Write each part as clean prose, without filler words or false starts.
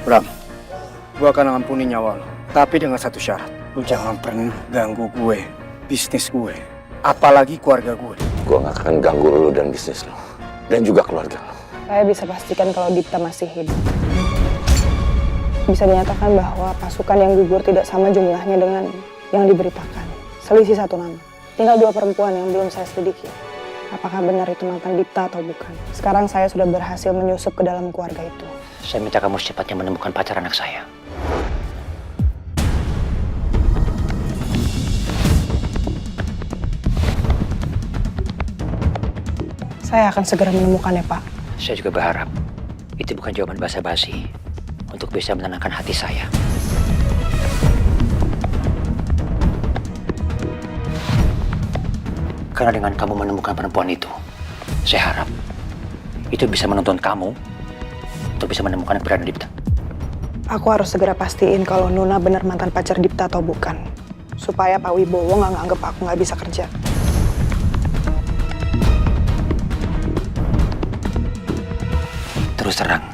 Bram, gue akan ampuni nyawa lo. Tapi dengan satu syarat. Lu jangan pernah ganggu gue, bisnis gue, apalagi keluarga gue. Gue gak akan ganggu lo dan bisnis lo. Dan juga keluarga lo. Saya bisa pastikan kalau Dipta masih hidup. Bisa dinyatakan bahwa pasukan yang gugur tidak sama jumlahnya dengan yang diberitakan. Selisih satu nama. Tinggal 2 perempuan yang belum saya selidiki. Apakah benar itu mantan Dipta atau bukan? Sekarang saya sudah berhasil menyusup ke dalam keluarga itu. Saya minta kamu secepatnya menemukan pacar anak saya. Saya akan segera menemukannya, Pak. Saya juga berharap itu bukan jawaban basa-basi untuk bisa menenangkan hati saya. Karena dengan kamu menemukan perempuan itu, saya harap itu bisa menuntun kamu untuk bisa menemukan keberadaan Dipta. Aku harus segera pastiin kalau Nuna benar mantan pacar Dipta atau bukan. Supaya Pak Wibowo nggak nganggep aku nggak bisa kerja. Terus terang,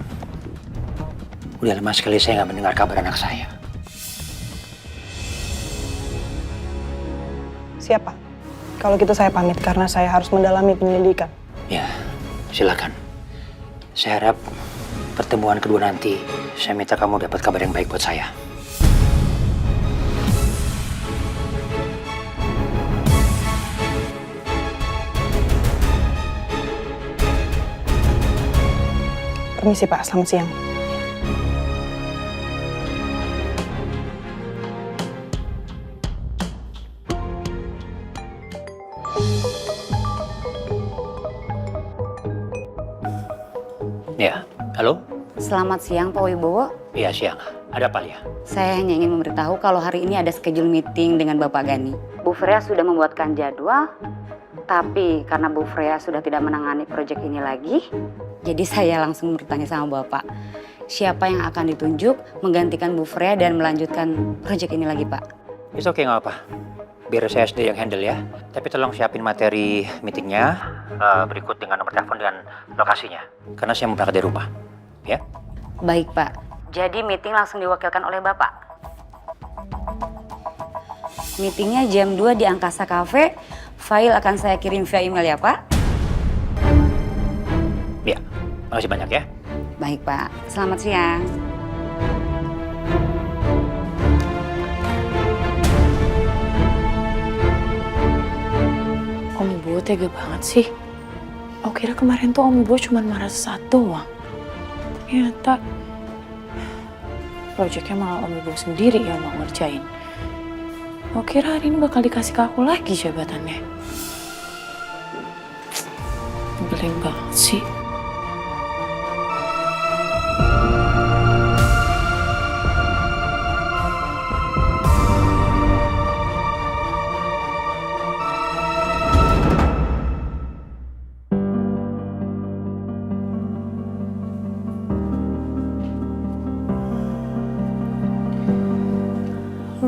udah lama sekali saya nggak mendengar kabar anak saya. Siapa? Kalau gitu saya pamit karena saya harus mendalami penyelidikan. Ya, silakan. Saya harap pertemuan kedua nanti, saya minta kamu dapat kabar yang baik buat saya. Permisi Pak, selamat siang. Ya, halo? Selamat siang Pak Wibowo. Iya, siang. Ada apa ya? Saya hanya ingin memberitahu kalau hari ini ada schedule meeting dengan Bapak Gani. Bu Freya sudah membuatkan jadwal, tapi karena Bu Freya sudah tidak menangani proyek ini lagi, jadi saya langsung bertanya sama Bapak, siapa yang akan ditunjuk menggantikan Bu Freya dan melanjutkan proyek ini lagi, Pak? It's okay, nggak apa. Biar saya sendiri yang handle ya. Tapi tolong siapin materi meetingnya berikut dengan nomor telepon dan lokasinya. Karena saya mau berangkat dari rumah. Ya? Baik, Pak. Jadi meeting langsung diwakilkan oleh Bapak. Meetingnya jam 2 di Angkasa Cafe. File akan saya kirim via email ya, Pak? Ya, makasih banyak ya. Baik, Pak. Selamat siang. Om Ibu tega banget sih. Aku kira kemarin tuh Om Ibu cuma marah satu doang. Ternyata proyeknya malah Om Ibu sendiri yang mau ngerjain. Aku kira hari ini bakal dikasih ke aku lagi jabatannya. Nyebelin banget sih.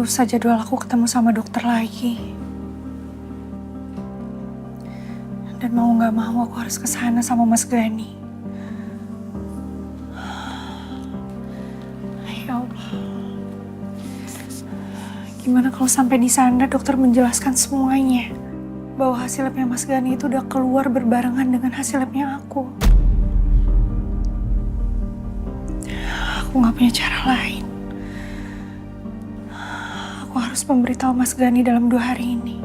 Lusa jadwal aku ketemu sama dokter lagi. Dan mau nggak mau aku harus kesana sama Mas Gani. Ya Allah. Gimana kalau sampai di sana dokter menjelaskan semuanya? Bahwa hasil labnya Mas Gani itu udah keluar berbarengan dengan hasil labnya aku. Aku nggak punya cara lain. Aku harus memberitahu Mas Gani dalam 2 hari ini.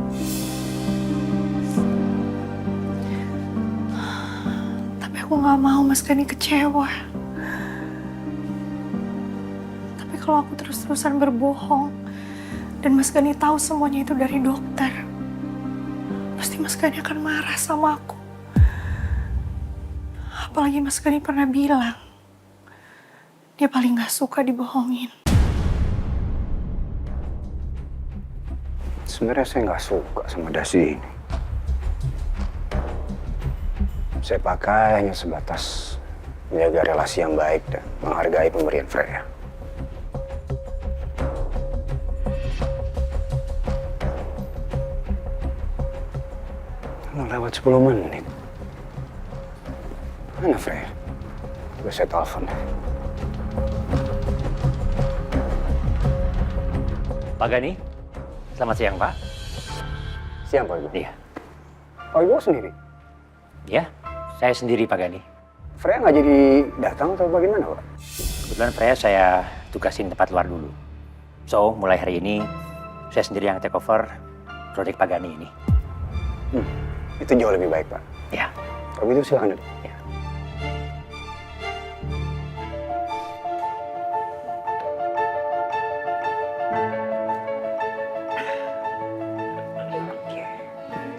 Tapi aku nggak mau Mas Gani kecewa. Tapi kalau aku terus-terusan berbohong dan Mas Gani tahu semuanya itu dari dokter, pasti Mas Gani akan marah sama aku. Apalagi Mas Gani pernah bilang dia paling nggak suka dibohongin. Sebenarnya saya nggak suka sama dasi ini. Saya pakai hanya sebatas menjaga relasi yang baik dan menghargai pemberian Freya. Lewat 10 menit. Mana Freya? Gue saya telepon. Pak Gani, selamat siang Pak. Siang Pak Ibu. Iya. Pak Ibu sendiri? Ya, saya sendiri Pak Gani. Freya nggak jadi datang atau bagaimana Pak? Kebetulan Freya saya tugasin tempat luar dulu. So, mulai hari ini saya sendiri yang take over proyek Pak Gani ini. Itu jauh lebih baik Pak. Ya. Kalau gitu silakan duduk. Ya.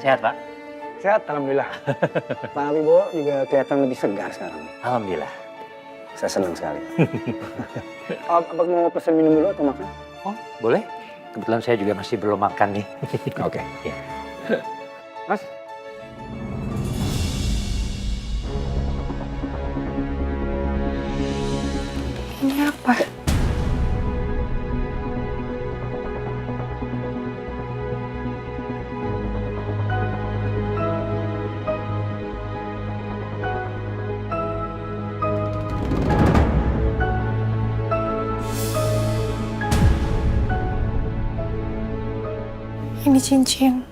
Sehat Pak? Sehat, alhamdulillah. Pak Wibowo juga kelihatan lebih segar sekarang. Alhamdulillah. Saya senang sekali. Abang mau pesan minum dulu atau makan? Oh, boleh? Kebetulan saya juga masih belum makan nih. Oke. Ya. Mas. Ini apa? Ini cincin.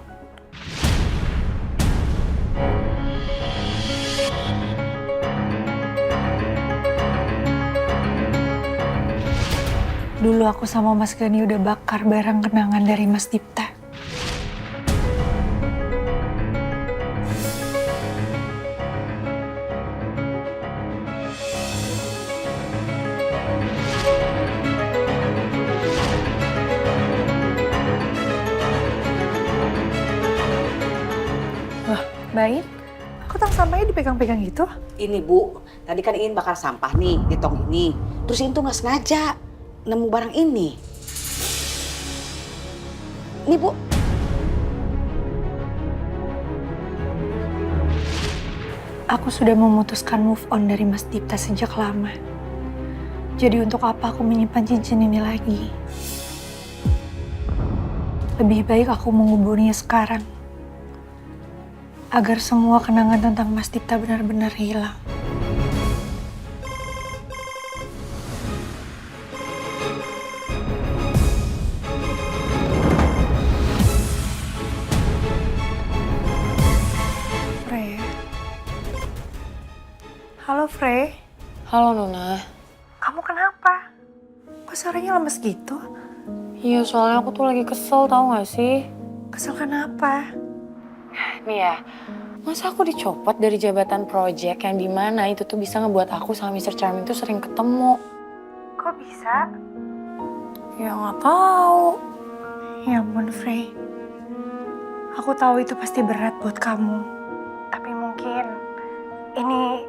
Dulu aku sama Mas Gani udah bakar barang kenangan dari Mas Dipta. Wah, baik. Kok tong sampahnya dipegang-pegang gitu? Ini Bu, tadi kan ingin bakar sampah nih di tong ini. Terus ini tuh nggak sengaja nemu barang ini. Nih Bu. Aku sudah memutuskan move on dari Mas Dipta sejak lama. Jadi untuk apa aku menyimpan cincin ini lagi? Lebih baik aku menguburnya sekarang. Agar semua kenangan tentang Mas Dipta benar-benar hilang. Freya. Halo Frey. Halo Nona. Kamu kenapa? Kok suaranya lemes gitu? Iya soalnya aku tuh lagi kesel tau gak sih? Kesel kenapa? Nih ya, masa aku dicopot dari jabatan project yang dimana itu tuh bisa ngebuat aku sama Mr. Charming tuh sering ketemu. Kok bisa? Ya nggak tahu. Ya ampun Frey. Aku tahu itu pasti berat buat kamu. Tapi mungkin ini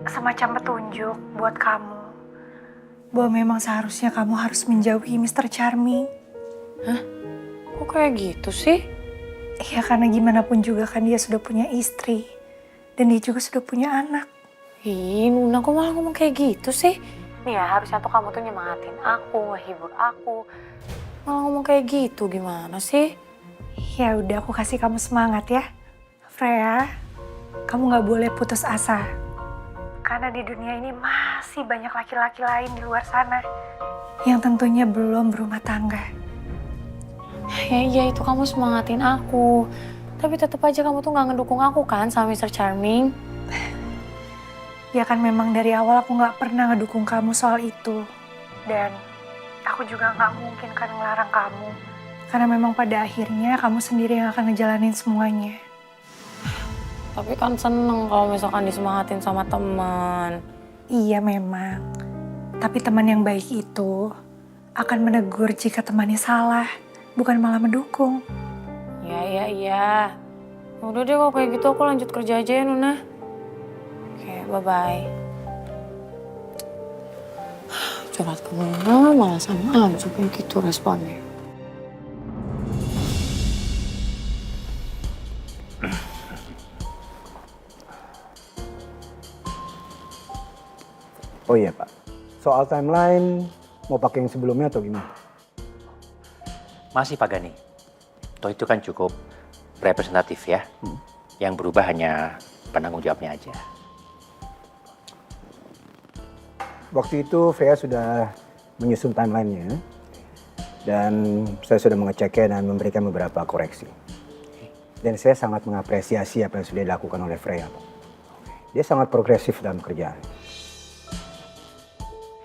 semacam petunjuk buat kamu. Bahwa memang seharusnya kamu harus menjauhi Mr. Charming. Hah? Kok kayak gitu sih? Ya karena gimana pun juga kan dia sudah punya istri. Dan dia juga sudah punya anak. Ih, Nuna kok malah ngomong kayak gitu sih? Nih ya, harusnya tuh kamu tuh nyemangatin aku, ngehibur aku. Malah ngomong kayak gitu, gimana sih? Ya udah aku kasih kamu semangat ya. Freya, kamu gak boleh putus asa. Karena di dunia ini masih banyak laki-laki lain di luar sana. Yang tentunya belum berumah tangga. Ya iya itu kamu semangatin aku. Tapi tetap aja kamu tuh gak ngedukung aku kan sama Mr. Charming. Ya kan memang dari awal aku gak pernah ngedukung kamu soal itu. Dan aku juga gak mungkin kan ngelarang kamu. Karena memang pada akhirnya kamu sendiri yang akan ngejalanin semuanya. Tapi kan seneng kalau misalkan disemangatin sama teman. Iya memang. Tapi teman yang baik itu akan menegur jika temannya salah. Bukan malah mendukung. Iya. Udah deh kalau kayak gitu aku lanjut kerja aja ya Nuna. Oke, bye-bye. Curhat ke Nuna malah sama aja kayak gitu responnya. Oh iya Pak, soal timeline mau pakai yang sebelumnya atau gimana? Masih Pak Gani. Toh itu kan cukup representatif ya. Yang berubah hanya penanggung jawabnya aja. waktu itu Freya sudah menyusun timelinenya dan saya sudah mengeceknya dan memberikan beberapa koreksi. Dan saya sangat mengapresiasi apa yang sudah dilakukan oleh Freya. Dia sangat progresif dalam kerjaan.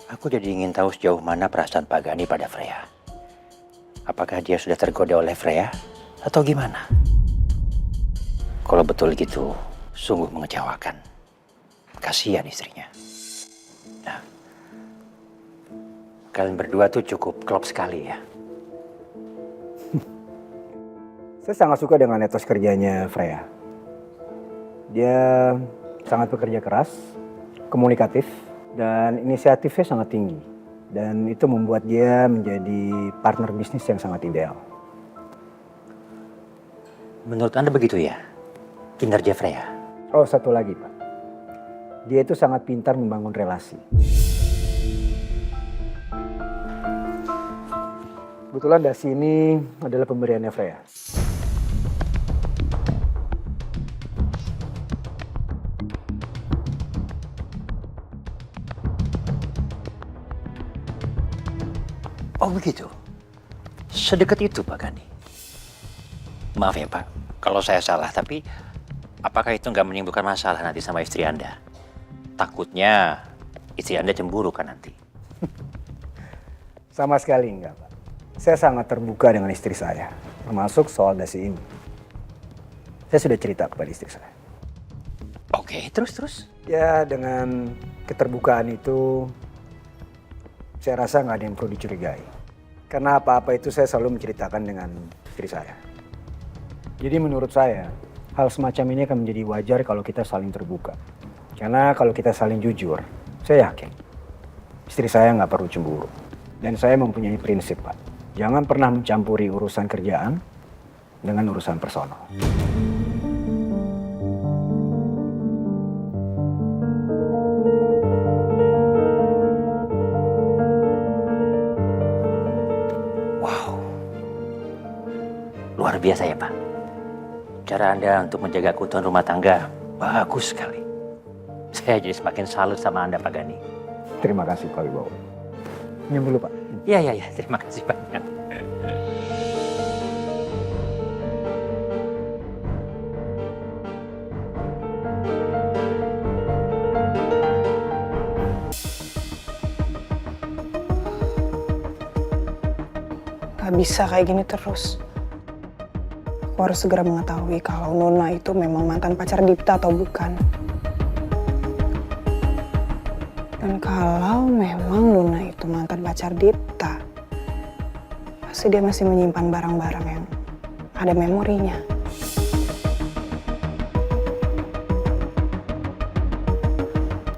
Aku jadi ingin tahu sejauh mana perasaan Pak Gani pada Freya. Apakah dia sudah tergoda oleh Freya atau gimana? Kalau betul gitu, sungguh mengecewakan. Kasihan istrinya. Nah, kalian berdua tuh cukup klop sekali ya. Saya sangat suka dengan etos kerjanya Freya. Dia sangat bekerja keras, komunikatif, dan inisiatifnya sangat tinggi. Dan itu membuat dia menjadi partner bisnis yang sangat ideal. Menurut Anda begitu ya? Kinerja Freya? Oh, satu lagi Pak. Dia itu sangat pintar membangun relasi. Kebetulan dasi ini adalah pemberiannya Freya. Oh begitu? Sedekat itu Pak Gani? Maaf ya Pak, kalau saya salah, tapi apakah itu nggak menimbulkan masalah nanti sama istri Anda? Takutnya istri Anda cemburu kan nanti? Sama sekali enggak Pak. Saya sangat terbuka dengan istri saya, termasuk soal dasi ini. Saya sudah cerita kepada istri saya. Oke, terus? Ya dengan keterbukaan itu, saya rasa nggak ada yang perlu dicurigai. Karena apa-apa itu saya selalu menceritakan dengan istri saya. Jadi menurut saya, hal semacam ini akan menjadi wajar kalau kita saling terbuka. Karena kalau kita saling jujur, saya yakin istri saya nggak perlu cemburu. Dan saya mempunyai prinsip, Pak. Jangan pernah mencampuri urusan kerjaan dengan urusan personal. Luar biasa ya Pak. Cara Anda untuk menjaga keutuhan rumah tangga bagus sekali. Saya jadi semakin salut sama Anda Pak Gani. Terima kasih Pak Wibowo. Minum dulu Pak. Iya, terima kasih banyak. Gak bisa kayak gini terus. Aku harus segera mengetahui kalau Nona itu memang mantan pacar Dipta atau bukan. Dan kalau memang Nona itu mantan pacar Dipta, pasti dia masih menyimpan barang-barang yang ada memorinya.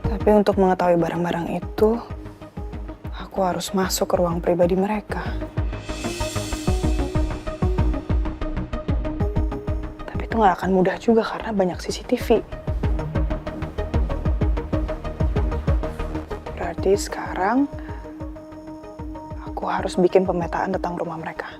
Tapi untuk mengetahui barang-barang itu, aku harus masuk ke ruang pribadi mereka. Nggak akan mudah juga karena banyak CCTV. Berarti sekarang aku harus bikin pemetaan tentang rumah mereka.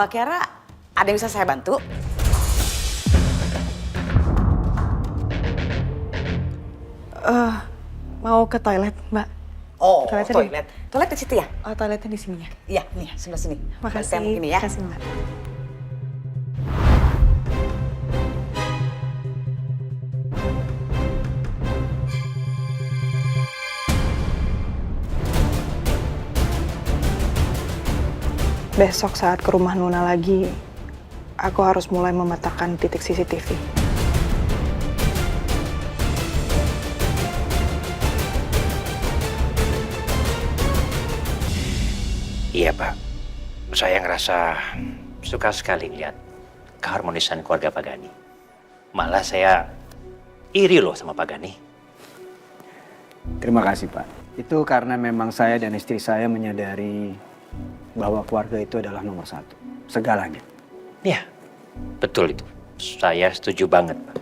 Mbak Kiara, ada yang bisa saya bantu? Mau ke toilet, Mbak. Oh, Toiletnya toilet. Toilet di situ ya? Oh, toiletnya di sini ya. Iya, nih, sebelah sini. Makasih. Saya begini ya. Makasih, Mbak. Besok saat ke rumah Nuna lagi, aku harus mulai memetakan titik CCTV. Iya Pak, saya ngerasa suka sekali lihat keharmonisan keluarga Pak Gani. Malah saya iri loh sama Pak Gani. Terima kasih Pak. Itu karena memang saya dan istri saya menyadari bahwa keluarga itu adalah nomor satu. Segalanya. Iya, betul itu. Saya setuju banget Pak.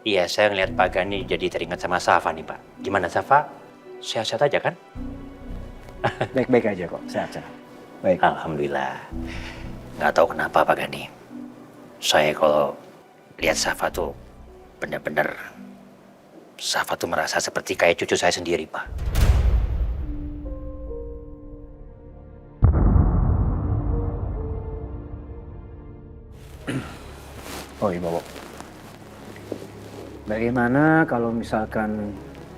Iya, saya ngeliat Pak Gani jadi teringat sama Safa nih Pak. Gimana Safa? Sehat-sehat aja kan? Baik-baik aja kok, sehat-sehat. Baik. Alhamdulillah. Nggak tahu kenapa Pak Gani. Saya kalau lihat Safa tuh bener-bener Safa tuh merasa seperti kayak cucu saya sendiri Pak. Oh Wibowo. Bagaimana kalau misalkan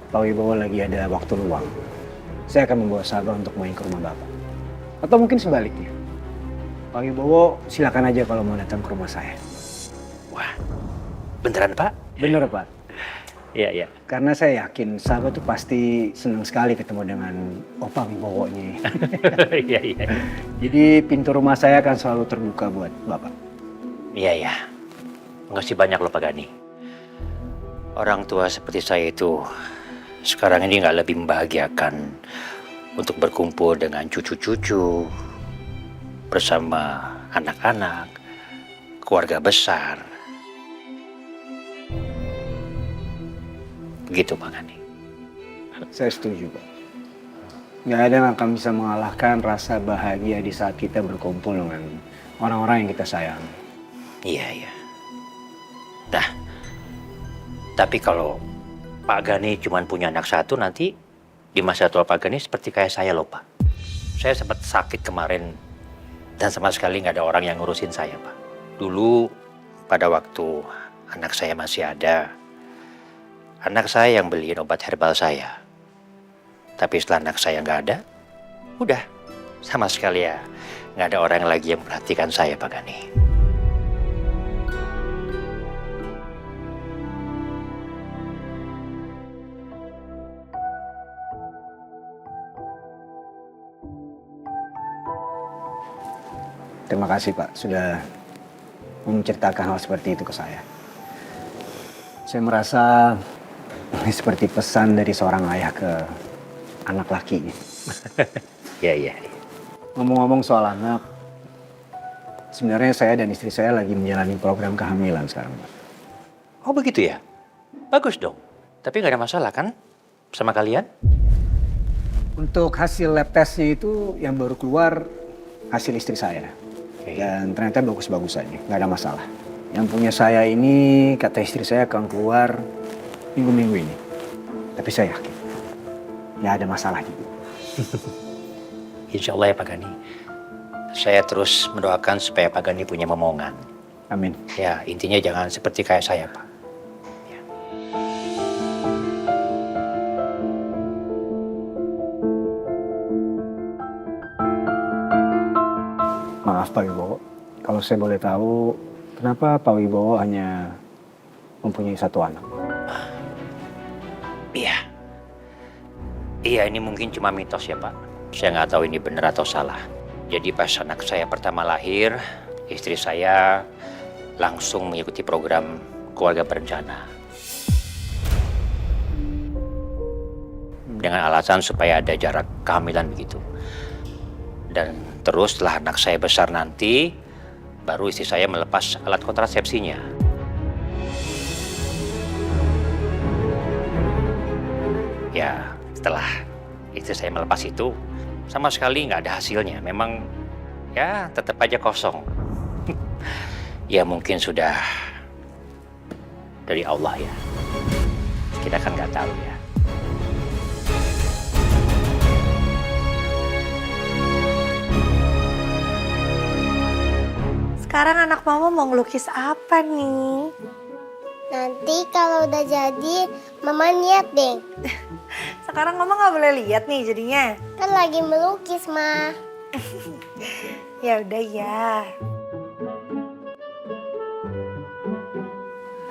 Pak Wibowo lagi ada waktu luang? Saya akan membawa Sabah untuk main ke rumah Bapak. Atau mungkin sebaliknya. Pak Wibowo silakan aja kalau mau datang ke rumah saya. Wah, beneran Pak? Bener Pak. Iya, iya. Karena saya yakin Sabah tuh pasti senang sekali ketemu dengan Opa Wibowo-nya. Iya, iya. Jadi pintu rumah saya akan selalu terbuka buat Bapak. Iya, iya. Makasih banyak loh Pak Gani. Orang tua seperti saya itu sekarang ini nggak lebih membahagiakan untuk berkumpul dengan cucu-cucu, bersama anak-anak, keluarga besar. Begitu Pak Gani. Saya setuju Pak. Nggak ada yang akan bisa mengalahkan rasa bahagia di saat kita berkumpul dengan orang-orang yang kita sayang. Iya, iya. Nah, tapi kalau Pak Gani cuma punya anak satu, nanti di masa tua Pak Gani seperti kayak saya loh Pak. Saya sempat sakit kemarin dan sama sekali nggak ada orang yang ngurusin saya Pak. Dulu pada waktu anak saya masih ada, anak saya yang beliin obat herbal saya. Tapi setelah anak saya nggak ada, udah sama sekali ya nggak ada orang lagi yang memperhatikan saya Pak Gani. Terima kasih Pak sudah menceritakan hal seperti itu ke saya. Saya merasa ini seperti pesan dari seorang ayah ke anak lakinya. Iya, iya. Ngomong-ngomong soal anak, sebenarnya saya dan istri saya lagi menjalani program kehamilan sekarang Pak. Oh begitu ya? Bagus dong. Tapi nggak ada masalah kan sama kalian? Untuk hasil lab testnya itu yang baru keluar hasil istri saya. Dan ternyata bagus-bagus saja, nggak ada masalah. Yang punya saya ini, kata istri saya akan keluar minggu-minggu ini. Tapi saya yakin, nggak ada masalah juga. Insya Allah ya Pak Gani. Saya terus mendoakan supaya Pak Gani punya momongan. Amin. Ya intinya jangan seperti kayak saya Pak. Ya. Maaf Pak Wibowo, kalau saya boleh tahu, kenapa Pak Wibowo hanya mempunyai satu anak? Iya. Iya ini mungkin cuma mitos ya Pak. Saya nggak tahu ini benar atau salah. Jadi pas anak saya pertama lahir, istri saya langsung mengikuti program keluarga berencana. Dengan alasan supaya ada jarak kehamilan begitu. Dan terus setelah anak saya besar nanti, baru istri saya melepas alat kontrasepsinya. Ya, setelah istri saya melepas itu, sama sekali nggak ada hasilnya. Memang, ya tetap aja kosong. Ya mungkin sudah dari Allah ya. Kita kan nggak tahu ya. Sekarang anak mama mau ngelukis apa nih? Nanti kalau udah jadi, mama lihat deh. Sekarang mama nggak boleh lihat nih jadinya. Kan lagi melukis, Ma. Ya udah ya.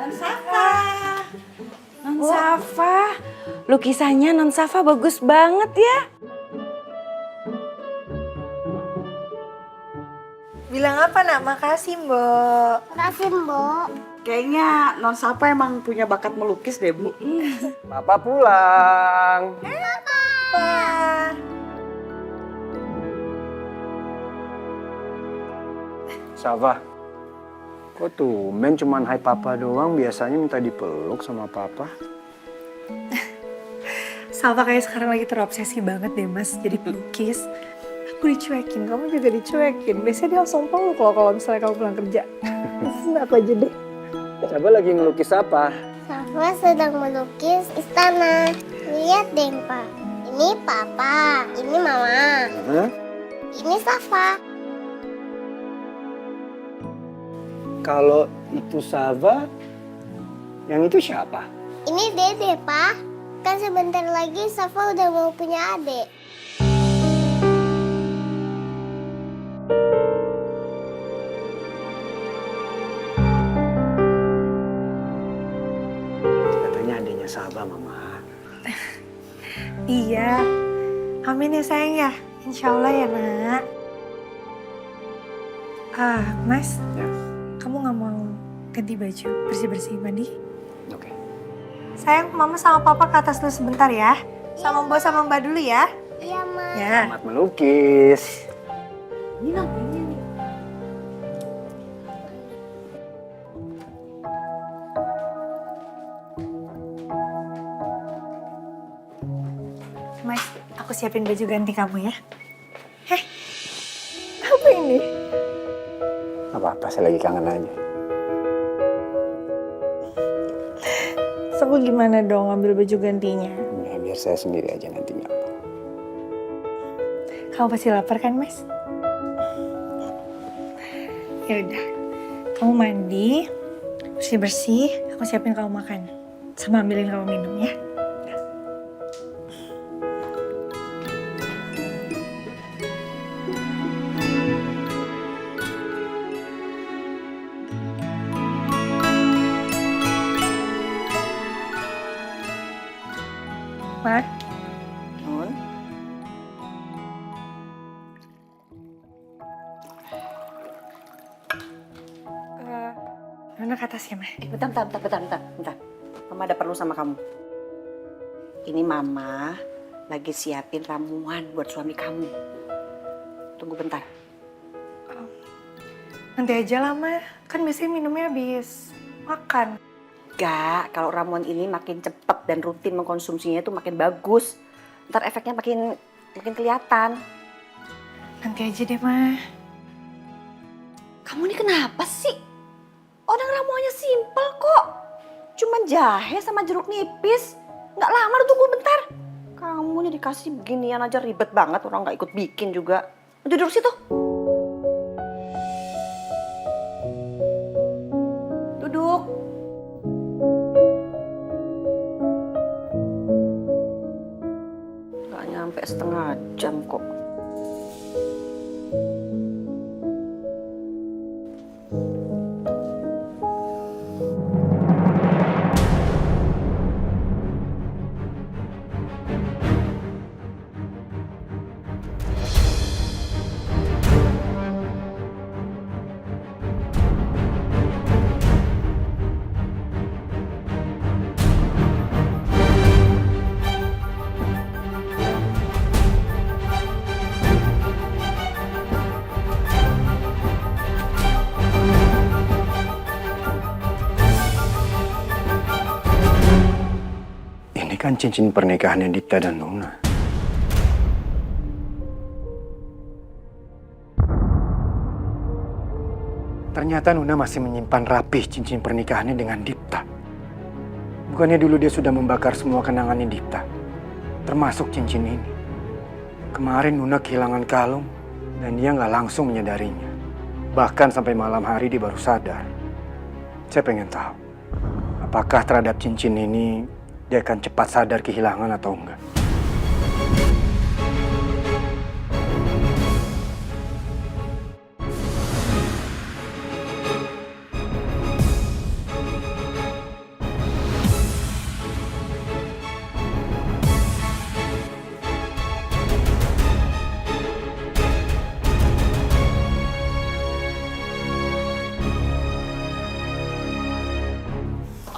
Non Safa. Non Safa. Lukisannya Non Safa bagus banget ya. Bilang apa nak? Makasih Mbok. Makasih, Mbok. Kayaknya Non Safa emang punya bakat melukis deh, Bu. Papa pulang. Wah. Safa, kok tumben cuman hai papa doang, biasanya minta dipeluk sama papa. Salva kayak sekarang lagi terobsesi banget deh mas, jadi pelukis. Aku dicuekin, kamu juga dicuekin. Biasanya dia langsung peluk loh kalau misalnya kamu pulang kerja. Aku aja deh. Safa lagi ngelukis apa? Safa sedang melukis istana. Lihat deh, Pak. Ini Papa, ini Mama, Hah? ini Safa. Kalau itu Safa, yang itu siapa? Ini Dede, Pak. Kan sebentar lagi Safa udah mau punya adik. Katanya adiknya Safa, Mama. Iya. Amin ya sayang ya. Insya Allah ya nak. Mas. Ya. Kamu gak mau ganti baju, bersih-bersih, mandi? Oke. Sayang, Mama sama Papa ke atas dulu sebentar ya. Sama Mbak sama Mbak dulu ya. Iya, Ma. Ya. Selamat melukis. Ini namanya nih. Mas, aku siapin baju ganti kamu ya. Heh, apa ini? Apa-apa, saya lagi kangen aja. Terus aku gimana dong ambil baju gantinya? Ya, biar saya sendiri aja nantinya. Kamu pasti lapar kan, Mas? Ya udah, kamu mandi, bersih-bersih, aku siapin kamu makan. Sama ambilin kamu minum ya. Mar, Non. Nona ke atas ya, Ma? Bentar. Mama ada perlu sama kamu. Ini Mama lagi siapin ramuan buat suami kamu. Tunggu bentar. Nanti aja lah, Ma. Kan biasanya minumnya habis makan. Enggak, kalau ramuan ini makin cepat dan rutin mengkonsumsinya itu makin bagus. Ntar efeknya makin kelihatan. Nanti aja deh, Ma. Kamu ini kenapa sih? Orang ramuannya simpel kok. Cuman jahe sama jeruk nipis. Nggak lama, udah tunggu bentar. Kamu nih dikasih beginian aja ribet banget. Orang nggak ikut bikin juga. Duduk situ. Duduk. Nggak nyampe setengah jam kok. Ini kan cincin pernikahannya Dipta dan Nona. Ternyata Nona masih menyimpan rapih cincin pernikahannya dengan Dipta. Bukannya dulu dia sudah membakar semua kenangannya Dipta, termasuk cincin ini. Kemarin Nona kehilangan kalung dan dia nggak langsung menyadarinya. Bahkan sampai malam hari dia baru sadar. Saya pengen tahu, apakah terhadap cincin ini dia akan cepat sadar kehilangan atau enggak.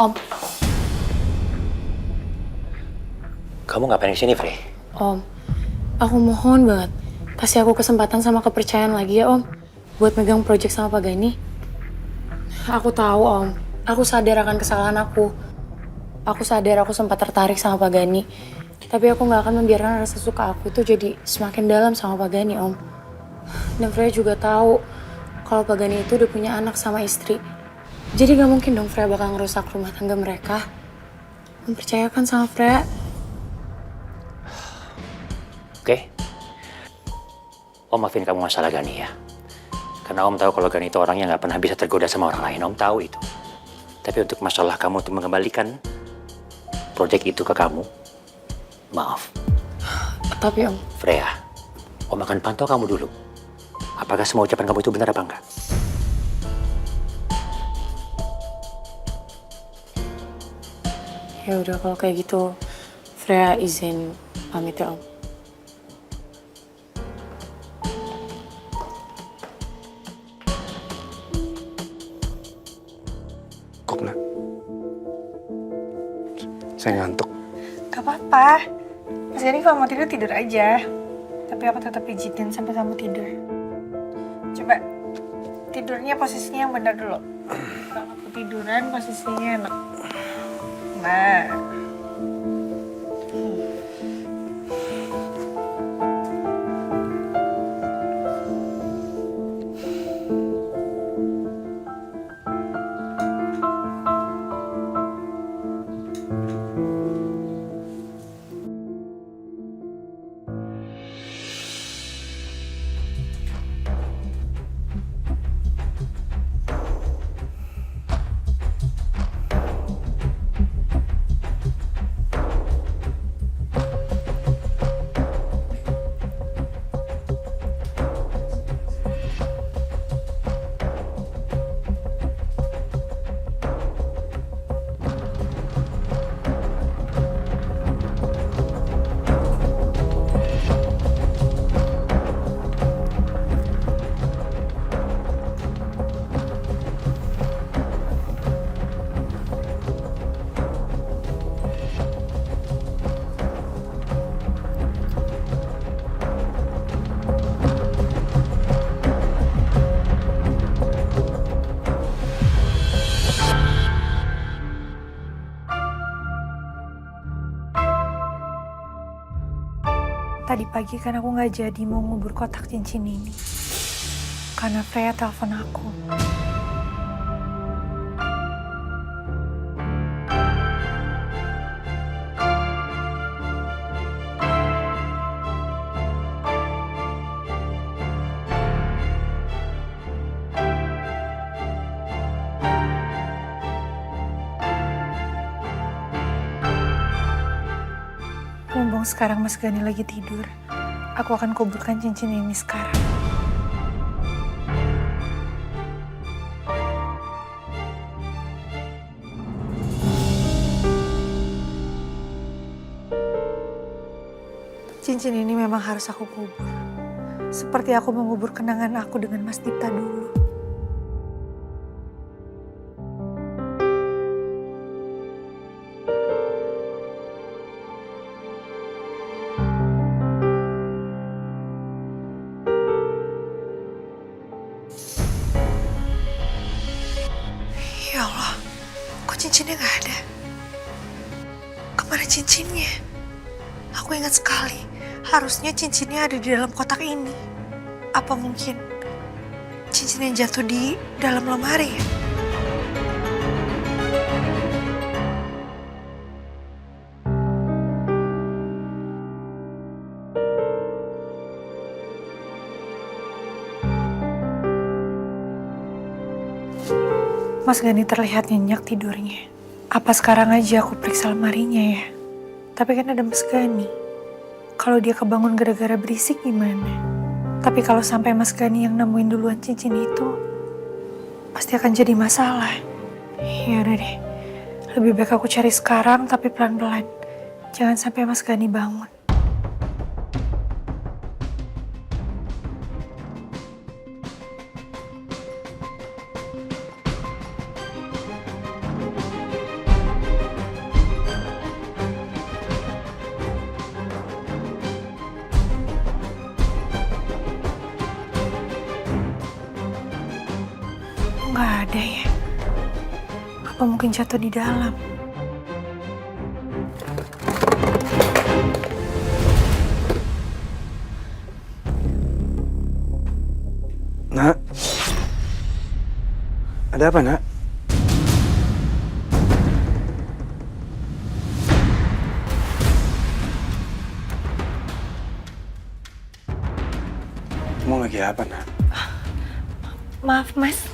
Om. Kamu ngapain di sini, Frey? Om, aku mohon banget. Kasih aku kesempatan sama kepercayaan lagi ya, Om. Buat megang project sama Pak Gani. Aku tahu, Om. Aku sadar akan kesalahan aku. Aku sadar aku sempat tertarik sama Pak Gani. Tapi aku gak akan membiarkan rasa suka aku itu jadi semakin dalam sama Pak Gani, Om. Dan Freya juga tahu kalau Pak Gani itu udah punya anak sama istri. Jadi gak mungkin dong Freya bakal ngerusak rumah tangga mereka. Mempercayakan sama Freya. Oke. Om maafin kamu masalah Gani ya. Karena Om tahu kalau Gani itu orang yang gak pernah bisa tergoda sama orang lain. Om tahu itu. Tapi untuk masalah kamu untuk mengembalikan proyek itu ke kamu, maaf. Tapi Om, Freya, Om akan pantau kamu dulu. Apakah semua ucapan kamu itu benar apa enggak? ya udah kalau kayak gitu, Freya izin pamit ya Om. Nak. Saya ngantuk. Gak apa-apa. Mas Gani kalau mau tidur, tidur aja. Tapi aku tetap pijitin sampai kamu tidur. Coba tidurnya posisinya yang benar dulu. Kalau aku tiduran posisinya enak. Nah. Tadi pagi kan aku nggak jadi mau ngubur kotak cincin ini. Karena Freya telepon aku. Mumpung sekarang Mas Gani lagi tidur, aku akan kuburkan cincin ini sekarang. Cincin ini memang harus aku kubur. Seperti aku mengubur kenangan aku dengan Mas Dipta dulu. Ya Allah, kok cincinnya nggak ada? Kemana cincinnya? Aku ingat sekali, harusnya cincinnya ada di dalam kotak ini. Apa mungkin cincin yang jatuh di dalam lemari ya? Mas Gani terlihat nyenyak tidurnya. Apa sekarang aja aku periksa lemarinya ya? Tapi kan ada Mas Gani. Kalau dia kebangun gara-gara berisik gimana? Tapi kalau sampai Mas Gani yang nemuin duluan cincin itu, pasti akan jadi masalah. Ya udah deh, lebih baik aku cari sekarang tapi pelan-pelan. Jangan sampai Mas Gani bangun. ada ya? Apa mungkin jatuh di dalam? Nak, ada apa, Nak? Mau lagi apa, Nak? Maaf, Mas.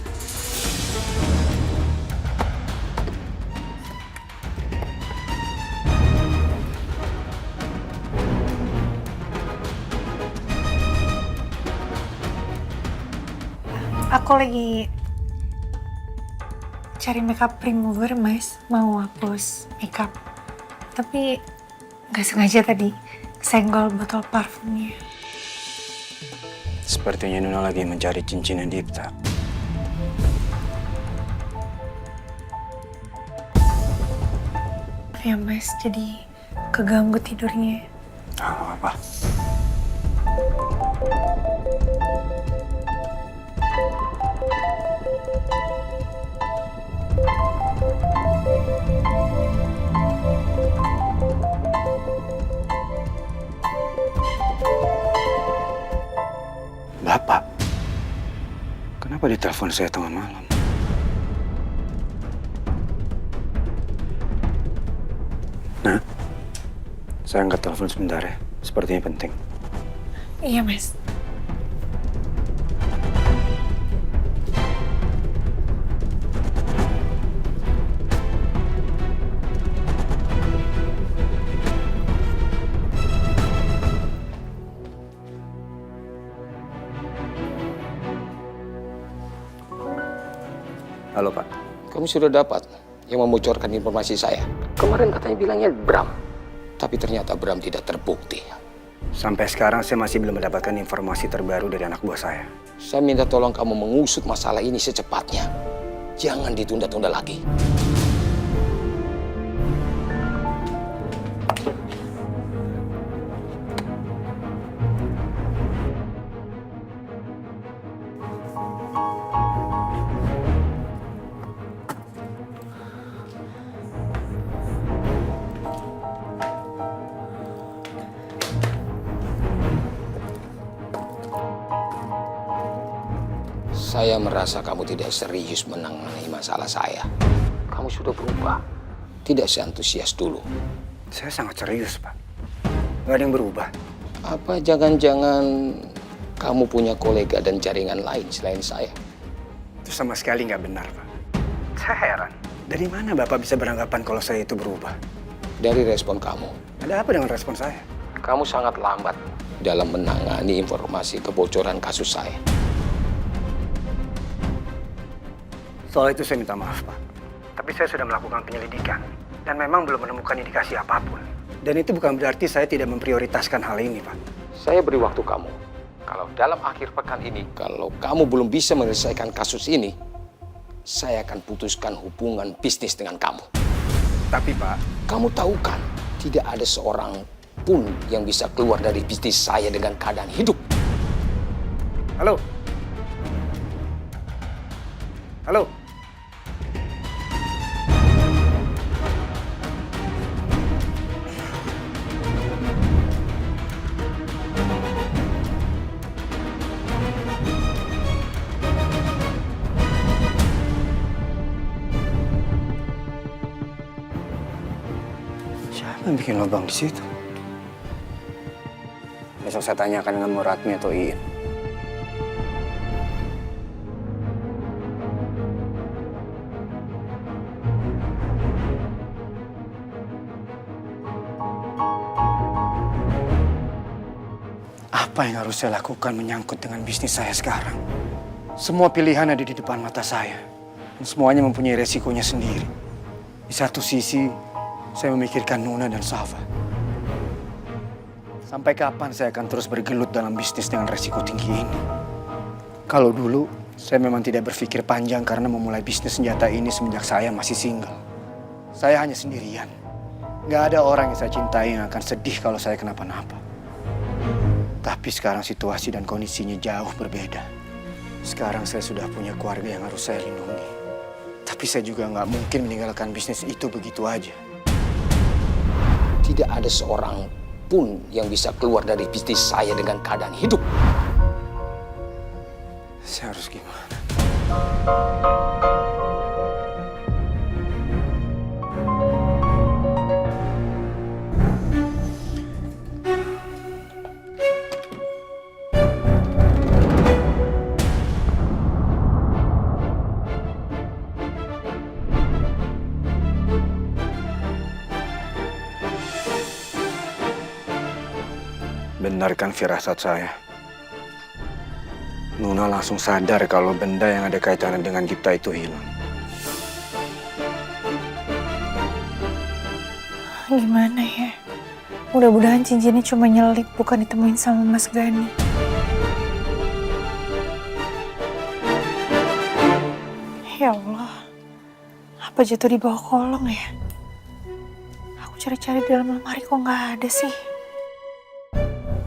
Aku lagi cari makeup remover, Mas. Mau hapus makeup. Tapi nggak sengaja tadi senggol botol parfumnya. Sepertinya Nuna lagi mencari cincin yang Dipta. Ya, Mas, jadi keganggu tidurnya. Ah, apa? Bapak, kenapa ditelepon saya tengah malam? Nah, saya angkat telepon sebentar ya. Sepertinya penting. Iya, Mas. Halo Pak, kamu sudah dapat yang membocorkan informasi saya? Kemarin katanya bilangnya Bram, tapi ternyata Bram tidak terbukti. Sampai sekarang saya masih belum mendapatkan informasi terbaru dari anak buah saya. Saya minta tolong kamu mengusut masalah ini secepatnya. Jangan ditunda-tunda lagi. Saya merasa kamu tidak serius menangani masalah saya. Kamu sudah berubah. Tidak seantusias dulu. Saya sangat serius, Pak. Nggak ada yang berubah. Apa jangan-jangan kamu punya kolega dan jaringan lain selain saya? Itu sama sekali nggak benar, Pak. Saya heran. Dari mana Bapak bisa beranggapan kalau saya itu berubah? Dari respon kamu. Ada apa dengan respon saya? Kamu sangat lambat dalam menangani informasi kebocoran kasus saya. Soal itu saya minta maaf, Pak. Tapi saya sudah melakukan penyelidikan. Dan memang belum menemukan indikasi apapun. Dan itu bukan berarti saya tidak memprioritaskan hal ini, Pak. Saya beri waktu kamu. Kalau dalam akhir pekan ini, kalau kamu belum bisa menyelesaikan kasus ini, saya akan putuskan hubungan bisnis dengan kamu. Tapi, Pak, kamu tahu kan, tidak ada seorang pun yang bisa keluar dari bisnis saya dengan keadaan hidup. Halo? Halo? Siapa yang bikin lubang di situ? Besok saya tanyakan dengan Muradmi atau Iin. Apa yang harus saya lakukan menyangkut dengan bisnis saya sekarang? Semua pilihan ada di depan mata saya. Dan semuanya mempunyai resikonya sendiri. Di satu sisi, saya memikirkan Nuna dan Safa. Sampai kapan saya akan terus bergelut dalam bisnis dengan resiko tinggi ini? Kalau dulu, saya memang tidak berpikir panjang karena memulai bisnis senjata ini semenjak saya masih single. Saya hanya sendirian. Gak ada orang yang saya cintai yang akan sedih kalau saya kenapa-napa. Tapi sekarang situasi dan kondisinya jauh berbeda. Sekarang saya sudah punya keluarga yang harus saya lindungi. Tapi saya juga nggak mungkin meninggalkan bisnis itu begitu aja. Tidak ada seorang pun yang bisa keluar dari bisnis saya dengan keadaan hidup. Saya harus gimana? Benarkan firasat saya. Nuna langsung sadar kalau benda yang ada kaitannya dengan Dipta itu hilang. Gimana ya? Mudah-mudahan cincinnya cuma nyelip, bukan ditemuin sama Mas Gani. Ya Allah, apa jatuh di bawah kolong ya? Aku cari-cari di dalam lemari kok nggak ada sih.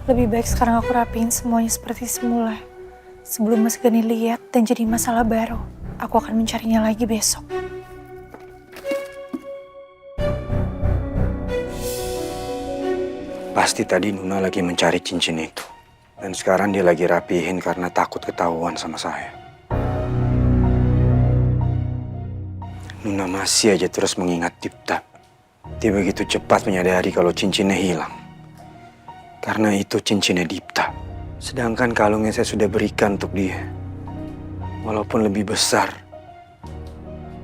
Lebih baik sekarang aku rapiin semuanya seperti semula. Sebelum Mas Gani lihat dan jadi masalah baru, aku akan mencarinya lagi besok. Pasti tadi Nuna lagi mencari cincin itu. Dan sekarang dia lagi rapihin karena takut ketahuan sama saya. Nuna masih aja terus mengingat Dipta. Dia begitu cepat menyadari kalau cincinnya hilang. Karena itu cincinnya Dipta. Sedangkan kalungnya saya sudah berikan untuk dia. Walaupun lebih besar.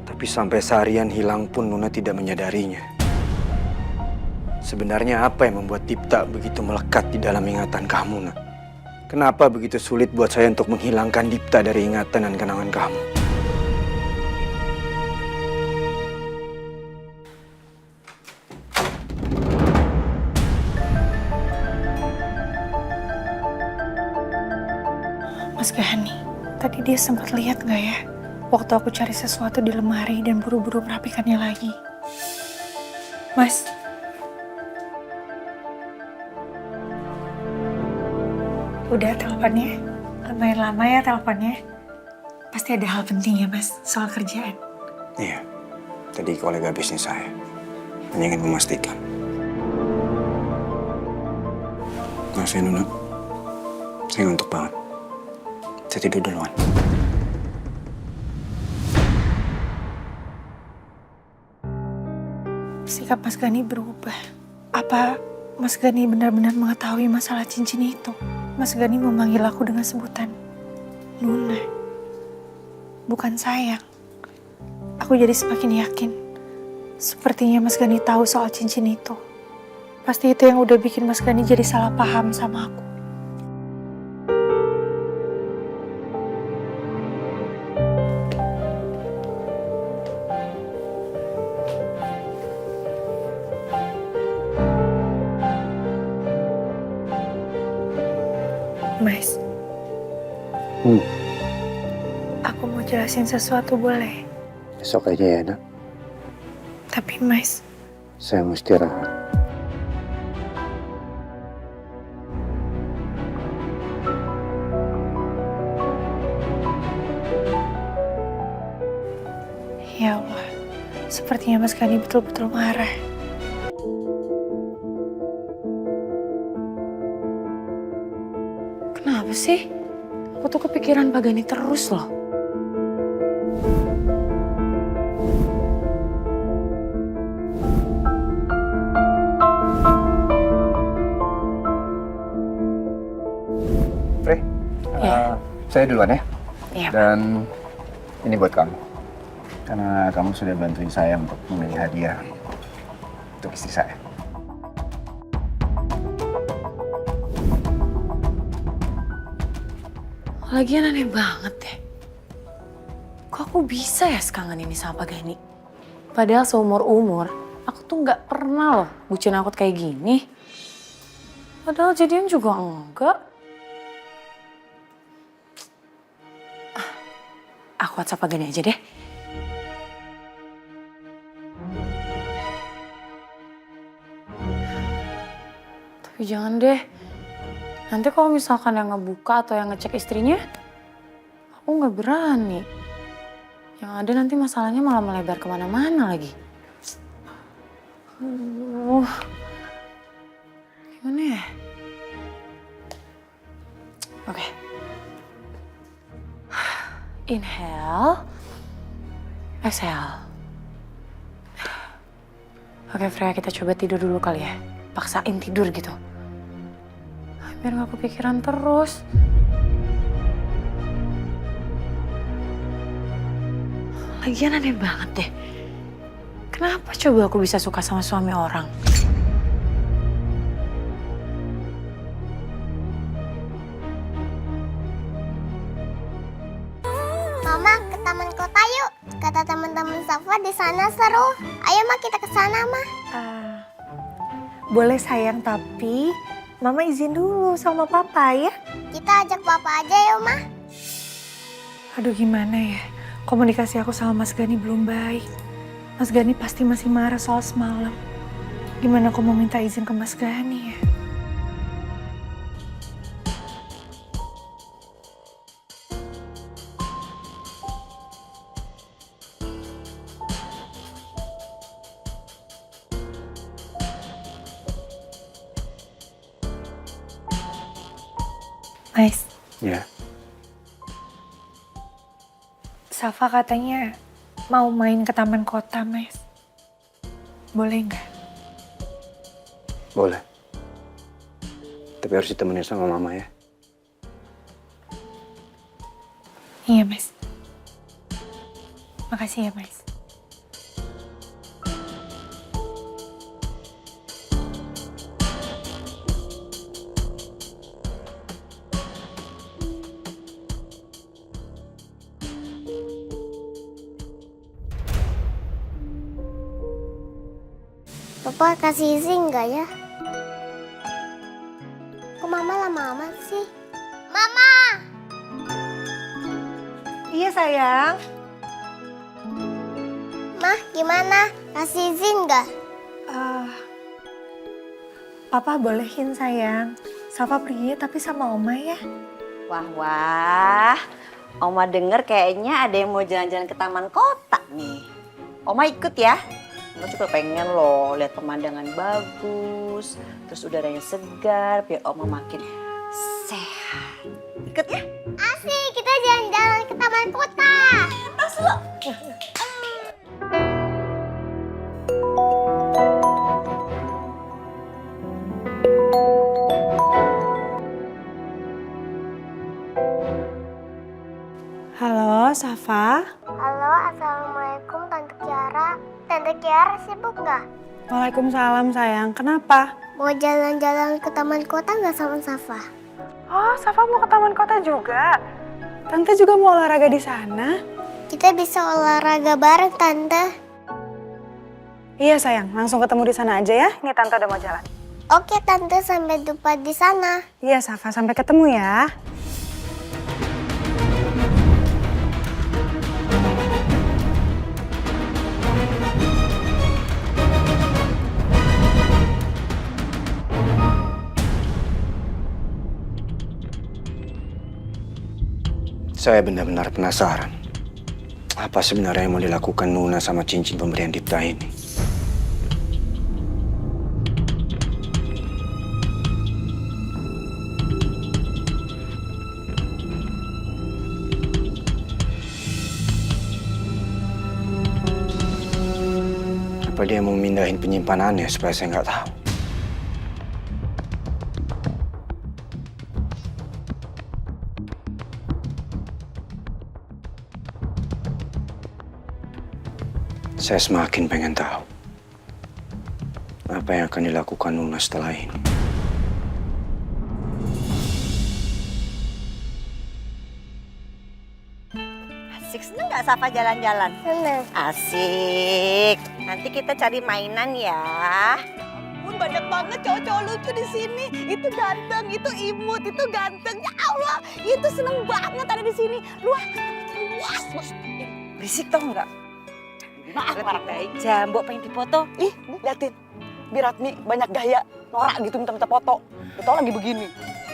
Tapi sampai seharian hilang pun Nuna tidak menyadarinya. Sebenarnya apa yang membuat Dipta begitu melekat di dalam ingatan kamu, Nak? Kenapa begitu sulit buat saya untuk menghilangkan Dipta dari ingatan dan kenangan kamu? Mas Gani, tadi dia sempat lihat nggak ya? Waktu aku cari sesuatu di lemari dan buru-buru merapikannya lagi. Mas. Udah teleponnya? Lumayan lama ya teleponnya. Pasti ada hal penting ya Mas, soal kerjaan. Iya, tadi kolega bisnis saya hanya ingin memastikan. Maaf ya Nuna, saya ngantuk banget. Saya tidur duluan. Sikap Mas Gani berubah. Apa Mas Gani benar-benar mengetahui masalah cincin itu? Mas Gani memanggil aku dengan sebutan Nuna, bukan sayang. Aku jadi semakin yakin. Sepertinya Mas Gani tahu soal cincin itu. Pasti itu yang udah bikin Mas Gani jadi salah paham sama aku. Mas, aku mau jelasin sesuatu boleh? Besok aja ya, Nak. Tapi Mas, Saya mau istirahat. ya Allah, sepertinya Mas Gani betul-betul marah. Kenapa sih? Aku tuh kepikiran Pak Gani terus loh. Frey, saya duluan ya. Iya. Dan ini buat kamu. Karena kamu sudah bantuin saya untuk memilih hadiah untuk istri saya. Lagian aneh banget deh. Kok aku bisa ya sekangen ini sama Pak Gani? Padahal seumur-umur, aku tuh nggak pernah loh bucin akut kayak gini. Padahal jadian juga enggak. Aku WhatsApp Pak Gani aja deh. Tapi jangan deh. Nanti kalau misalkan yang ngebuka atau yang ngecek istrinya, aku nggak berani. Yang ada nanti masalahnya malah melebar kemana-mana lagi. Gimana ya? Oke. Inhale. Exhale. Oke Freya, kita coba tidur dulu kali ya. Paksain tidur gitu. Biar gak kepikiran terus. Lagian aneh banget deh. Kenapa coba aku bisa suka sama suami orang? Mama, ke taman kota yuk. Kata teman-teman Safa di sana seru. Ayo Ma, kita ke sana Ma. Boleh sayang, tapi Mama izin dulu sama Papa ya. Kita ajak Papa aja yuk Ma. Aduh gimana ya, komunikasi aku sama Mas Gani belum baik. Mas Gani pasti masih marah soal semalam. Gimana aku mau minta izin ke Mas Gani ya? Mas, Ya, Safa katanya mau main ke taman kota, Mas. Boleh nggak? boleh. Tapi harus ditemenin sama Mama ya. Iya, Mas. Makasih ya, Mas. Papa kasih izin nggak ya? Kok Mama lama amat sih? Mama! Iya, sayang. Mah, gimana? Kasih izin nggak? Papa bolehin, sayang. Safa pergi tapi sama Oma ya. Wah, Oma denger kayaknya ada yang mau jalan-jalan ke taman kota nih. Oma ikut ya. Oma juga pengen loh lihat pemandangan bagus, terus udaranya segar, biar Oma makin sehat. Ikut ya? Asik, kita jalan-jalan ke taman kota. Masuk. Halo, Safa. Halo, Assalamualaikum Tante Kiara. Tante Kiara sibuk nggak? Waalaikumsalam, sayang. Kenapa? Mau jalan-jalan ke taman kota nggak sama Safa? Oh, Safa mau ke taman kota juga. Tante juga mau olahraga di sana. Kita bisa olahraga bareng, Tante. Iya, sayang. Langsung ketemu di sana aja ya. Ini Tante udah mau jalan. Oke, Tante. Sampai jumpa di sana. Iya, Safa. Sampai ketemu ya. Saya benar-benar penasaran. Apa sebenarnya yang mau dilakukan Nuna sama cincin pemberian Dipta ini? Apa dia mau mindahin penyimpanannya supaya saya nggak tahu? Saya semakin pengen tahu apa yang akan dilakukan Nuna setelah ini. Asik, seneng nggak Safa jalan-jalan? Seneng. Asik. Nanti kita cari mainan ya. Ampun, banyak banget cowok-cowok lucu di sini. Itu ganteng, itu imut, itu ganteng. Ya Allah, itu seneng banget ada di sini. Luas. Berisik tau nggak? Maaf, marah baik. Jambo pengen dipoto. Ih, liatin. Biratmi banyak gaya. Norak gitu minta-minta foto. Betul lagi begini.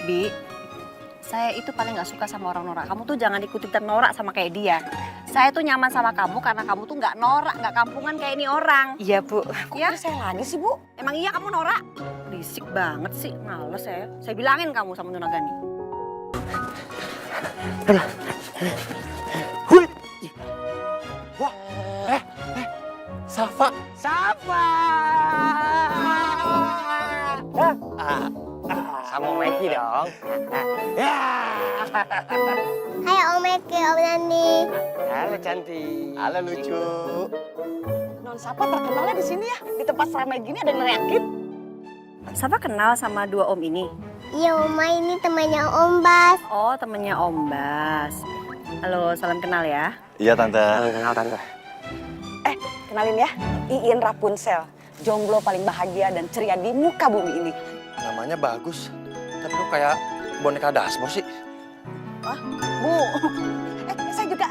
Bi, saya itu paling nggak suka sama orang norak. Kamu tuh jangan ikutin norak sama kayak dia. Saya tuh nyaman sama kamu karena kamu tuh nggak norak, nggak kampungan kayak ini orang. Iya Bu. Ya? Saya lagi sih Bu. Emang iya kamu norak? Berisik banget sih, males saya. Saya bilangin kamu sama Nona Gani. Hui. Wah, Safa. Safa. Sama Meki dong. Hai Om Eki, Om Nani. Halo cantik. Halo lucu. Non Safa terkenalnya di sini ya. Di tempat ramai gini ada yang neriakin. Safa kenal sama dua om ini? Iya Oma, ini temannya Om Bas. Oh, temennya Om Bas. Halo, salam kenal ya. Iya Tante. Kenal Tante. Kenalin ya. Iin Rapunzel. Jomblo paling bahagia dan ceria di muka bumi ini. Namanya bagus, tapi kok kayak boneka Dasmo sih? Bu, saya juga.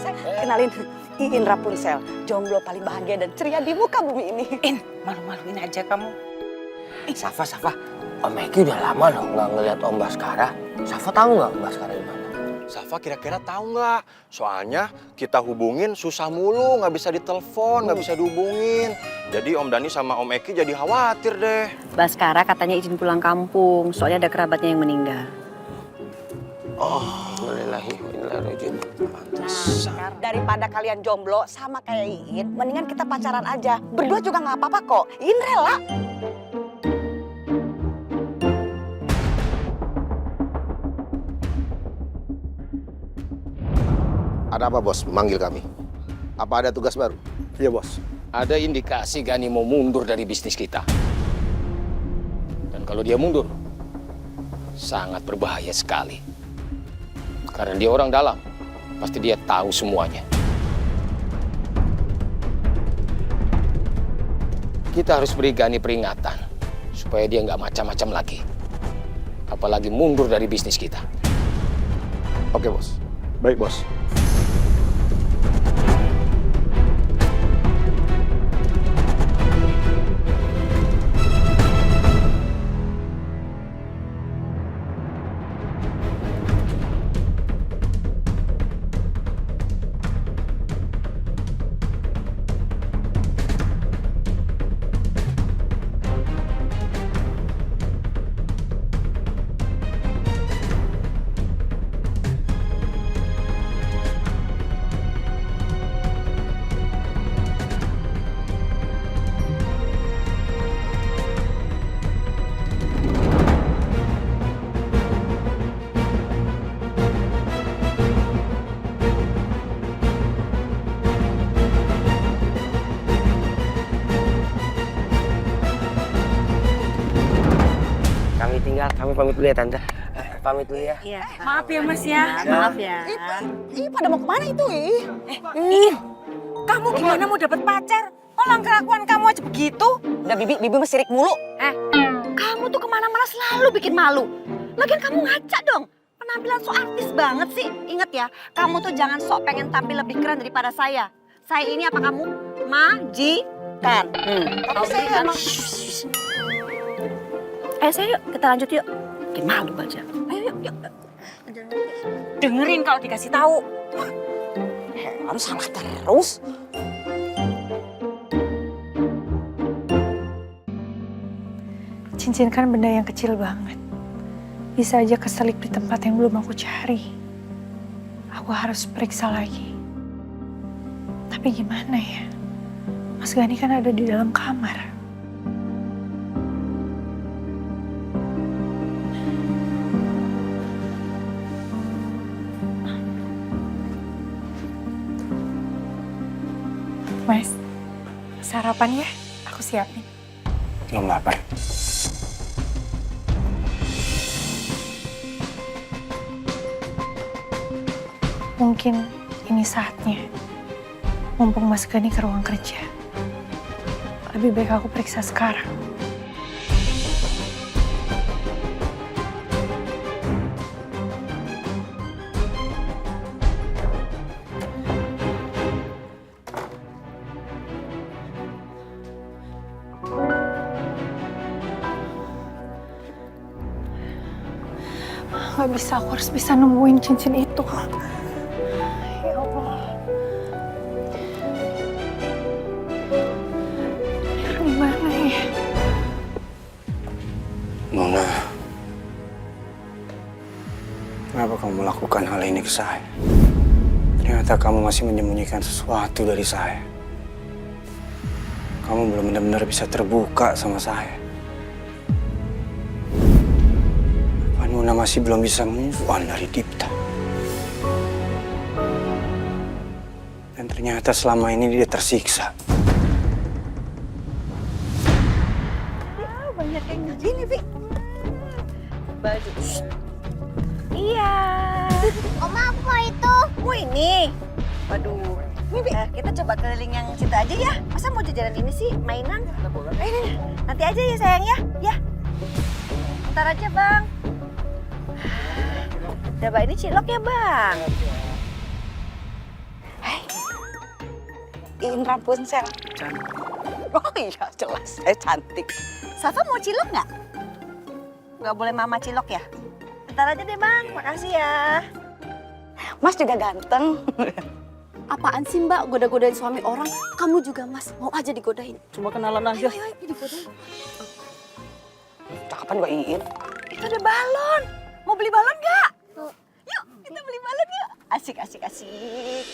Saya kenalin Iin Rapunzel. Jomblo paling bahagia dan ceria di muka bumi ini. In, malu-maluin aja kamu. Safa, Om Eki udah lama loh nggak ngeliat Om Baskara. Safa tahu nggak Om Baskara di mana? Safa kira-kira tahu nggak? Soalnya kita hubungin susah mulu, nggak bisa ditelepon, nggak bisa dihubungin. Jadi Om Dani sama Om Eki jadi khawatir deh. Baskara katanya izin pulang kampung, soalnya ada kerabatnya yang meninggal. Oh, innalillahi. Pantesan. Daripada kalian jomblo sama kayak Iin, mendingan kita pacaran aja. Berdua juga nggak apa-apa kok. Iin rela. Ada apa bos manggil kami? Apa ada tugas baru? Iya bos. Ada indikasi Gani mau mundur dari bisnis kita. Dan kalau dia mundur, sangat berbahaya sekali. Karena dia orang dalam, pasti dia tahu semuanya. Kita harus beri Gani peringatan, supaya dia nggak macam-macam lagi. Apalagi mundur dari bisnis kita. Oke bos. Baik bos. Kami pamit dulu ya Tante. Pamit dulu ya. Iya. Maaf ya Mas ya. Maaf ya. Ih, pada mau kemana itu, Ih? Kamu gimana mau dapat pacar? Orang kelakuan kamu aja begitu. Udah Bibi mah sirik mulu. Kamu tuh kemana-mana selalu bikin malu. Lagian kamu ngaca dong. Penampilan so artis banget sih. Ingat ya, kamu tuh jangan sok pengen tampil lebih keren daripada saya. Saya ini apa kamu? Majikan. Tapi saya emang... Ayo saya yuk, kita lanjut yuk. Bikin malu aja. Ayo yuk. Dengerin kalau dikasih tahu. Harus salah terus. Cincin kan benda yang kecil banget. Bisa aja keselip di tempat yang belum aku cari. Aku harus periksa lagi. Tapi gimana ya? Mas Gani kan ada di dalam kamar. Mas, sarapan ya? Aku siapin. Belum lapar. Mungkin ini saatnya. Mumpung Mas Gani ke ruang kerja. Lebih baik aku periksa sekarang. Gak bisa, aku harus bisa nemuin cincin itu. Ya Allah. Kenapa kamu melakukan hal ini ke saya? Ternyata kamu masih menyembunyikan sesuatu dari saya. Kamu belum benar-benar bisa terbuka sama saya. Apa Nuna masih belum bisa move on dari Dipta? Dan ternyata selama ini dia tersiksa. Banyak yang gini, Vi. Baju. Iya. Oma, apa itu? Oh ini. Waduh. Ini kita coba keliling yang situ aja ya. Masa mau jajanan ini sih mainan? Ini nanti aja ya sayang ya. Ya. Ntar aja bang. Coba ini cilok ya bang. Hai. Iin Rapunzel. Oh iya jelas. Cantik. Safa mau cilok nggak? Nggak boleh mama cilok ya? Ntar aja deh bang. Makasih ya. Mas juga ganteng. Apaan sih mbak, goda-godain suami orang? Kamu juga mas, mau aja digodain. Cuma kenalan aja. Ayo, digodain. Cakapan gak Iin? Itu ada balon. Mau beli balon gak? Yuk, kita beli balon yuk. Asik, asik, asik.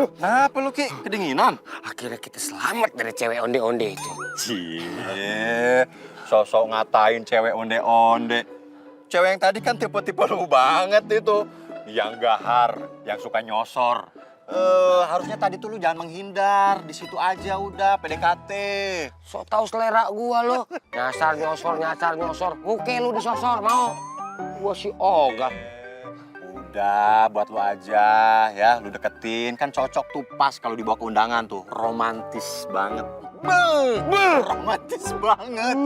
Kenapa lu, Ki? Kedinginan? Akhirnya kita selamat dari cewek onde-onde itu. Cie, sosok ngatain cewek onde-onde. Cewek yang tadi kan tipe-tipe lu banget itu. Yang gahar, yang suka nyosor. Harusnya tadi tuh lu jangan menghindar. Di situ aja udah, PDKT. So tau selera gua lo. Nyasar nyosor. Muke lu disosor, mau? Gua si ogah. Udah, buat lu aja ya, lu deketin. Kan cocok tuh pas kalau dibawa ke undangan tuh. Romantis banget. Romantis banget.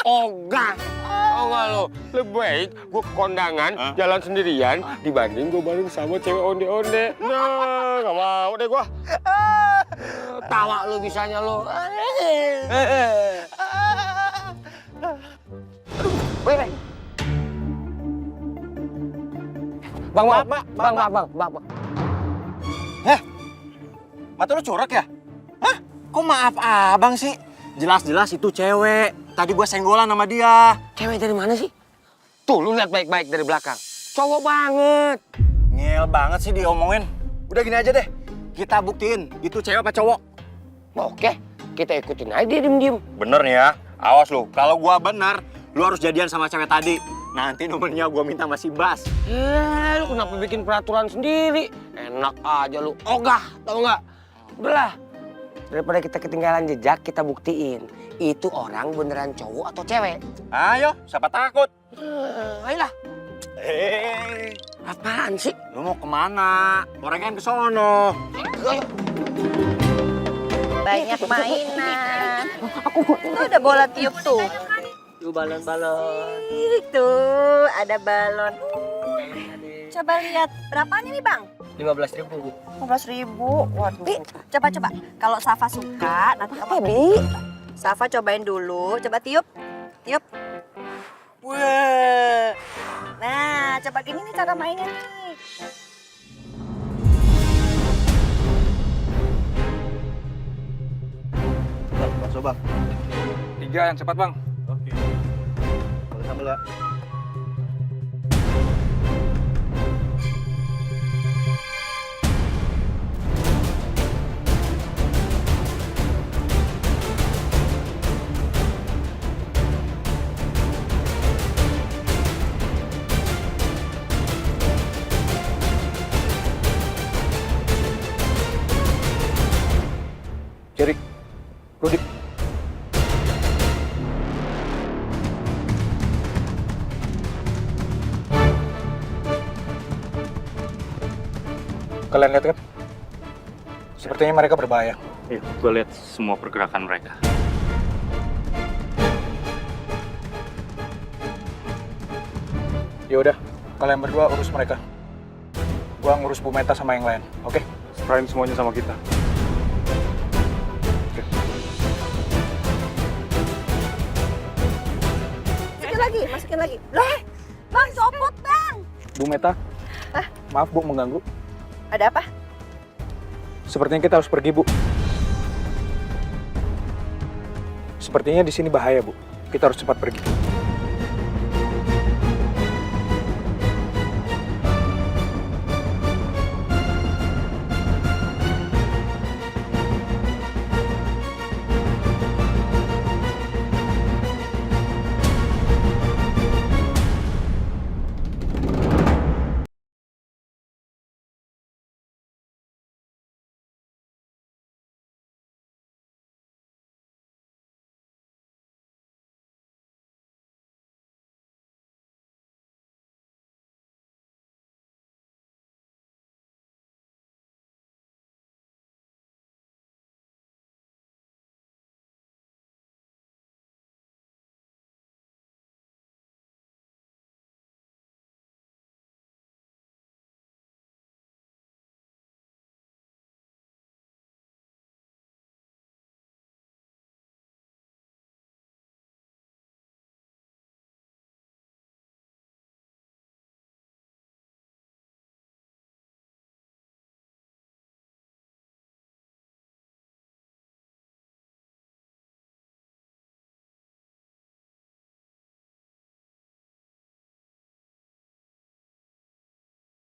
Ogah. Tau gak lo? Lebih baik gua ke kondangan, jalan sendirian, dibanding gua bareng sama cewek onde-onde. Nah, gak mau deh gua. Tawa lu bisanya lo. Wih, Bang. Heh, mata lu corak ya? Hah? Kok maaf abang sih? Jelas-jelas itu cewek. Tadi gua senggolan sama dia. Cewek dari mana sih? Tuh, lu lihat baik-baik dari belakang. Cowok banget. Ngel banget sih diomongin. Udah gini aja deh, kita buktiin itu cewek apa cowok. Oke, kita ikutin aja dia diem-diem. Bener nih ya, awas lu. Kalau gua bener, lu harus jadian sama cewek tadi. Nanti nomornya gua minta sama si Bas. Lu kenapa bikin peraturan sendiri? Enak aja lu, ogah, tau nggak? Udahlah, daripada kita ketinggalan jejak, kita buktiin. Itu orang beneran cowok atau cewek. Ayo, siapa takut? Ayolah. Apaan sih? Lu mau kemana? Orangnya kan ke sono. Ayo. Banyak mainan. Itu ada bola tiup tuh. Tuh balon-balon. Tuh, ada balon. Coba lihat, berapaan ini bang? 15.000, Bu. 15.000. Waduh. Coba. Kalau Safa suka, nanti apa, Bi? Safa cobain dulu. Coba tiup. Tiup. Wah. Nah, coba gini nih cara mainnya nih. Bakso bang. 3 yang cepat bang. Oke. Boleh sambal ya. Jerry, Rudi. Kalian lihat kan? Sepertinya mereka berbahaya. Iya, gue lihat semua pergerakan mereka. Ya udah, kalian berdua urus mereka. Gua ngurus Bu Meta sama yang lain, oke? Serahin semuanya sama kita. Masukin lagi. Loh, Bang, copot, Bang. Bu Meta, maaf Bu mengganggu. Ada apa? Sepertinya kita harus pergi, Bu. Sepertinya di sini bahaya, Bu. Kita harus cepat pergi.